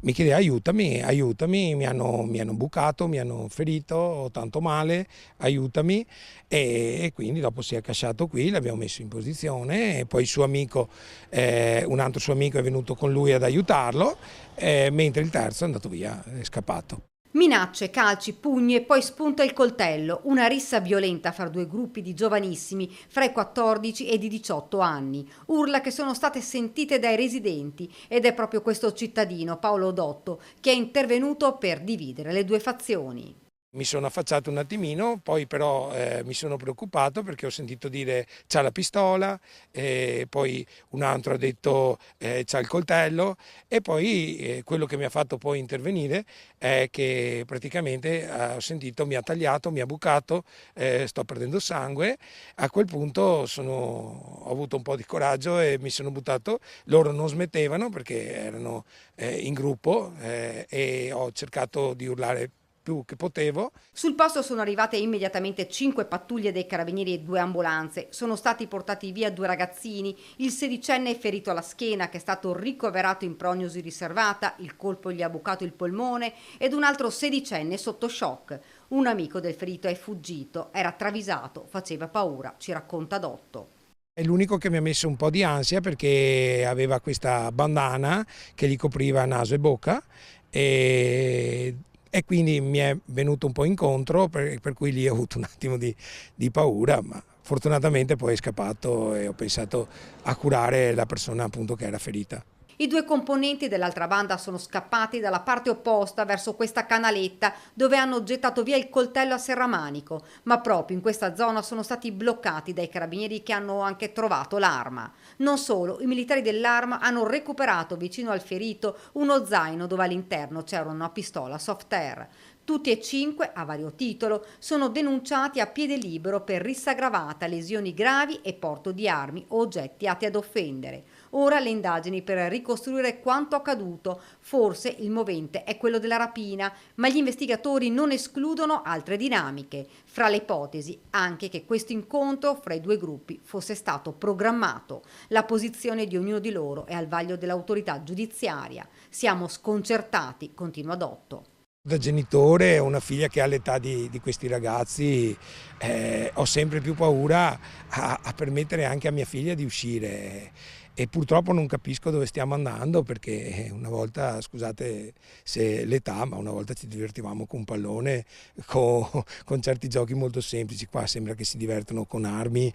mi chiede aiutami, aiutami, mi hanno bucato, mi hanno ferito, ho tanto male, aiutami, e quindi dopo si è accasciato qui, l'abbiamo messo in posizione e poi il suo amico, un altro suo amico è venuto con lui ad aiutarlo, mentre il terzo è andato via, è scappato. Minacce, calci, pugni e poi spunta il coltello, una rissa violenta fra due gruppi di giovanissimi fra i 14 e i 18 anni, urla che sono state sentite dai residenti ed è proprio questo cittadino, Paolo Dotto, che è intervenuto per dividere le due fazioni. Mi sono affacciato un attimino, poi però mi sono preoccupato perché ho sentito dire c'ha la pistola, poi un altro ha detto c'ha il coltello e poi quello che mi ha fatto poi intervenire è che praticamente ho sentito mi ha tagliato, mi ha bucato, sto perdendo sangue. A quel punto ho avuto un po' di coraggio e mi sono buttato, loro non smettevano perché erano in gruppo e ho cercato di urlare più che potevo. Sul posto sono arrivate immediatamente 5 pattuglie dei carabinieri e 2 ambulanze. Sono stati portati via 2 ragazzini, il sedicenne è ferito alla schiena che è stato ricoverato in prognosi riservata, il colpo gli ha bucato il polmone ed un altro sedicenne sotto shock. Un amico del ferito è fuggito, era travisato, faceva paura, ci racconta Dotto. È l'unico che mi ha messo un po' di ansia perché aveva questa bandana che gli copriva naso e bocca e, e quindi mi è venuto un po' incontro per cui lì ho avuto un attimo di paura, ma fortunatamente poi è scappato e ho pensato a curare la persona appunto che era ferita. I due componenti dell'altra banda sono scappati dalla parte opposta verso questa canaletta dove hanno gettato via il coltello a serramanico, ma proprio in questa zona sono stati bloccati dai carabinieri che hanno anche trovato l'arma. Non solo, i militari dell'arma hanno recuperato vicino al ferito uno zaino dove all'interno c'era una pistola soft air. Tutti e 5, a vario titolo, sono denunciati a piede libero per rissa aggravata, lesioni gravi e porto di armi o oggetti atti ad offendere. Ora le indagini per ricostruire quanto accaduto. Forse il movente è quello della rapina, ma gli investigatori non escludono altre dinamiche. Fra le ipotesi, anche che questo incontro fra i due gruppi fosse stato programmato. La posizione di ognuno di loro è al vaglio dell'autorità giudiziaria. Siamo sconcertati, continua Dotto. Da genitore ho una figlia che ha l'età di questi ragazzi, ho sempre più paura a permettere anche a mia figlia di uscire e purtroppo non capisco dove stiamo andando perché una volta, scusate se l'età, ma una volta ci divertivamo con un pallone, con certi giochi molto semplici, qua sembra che si divertono con armi.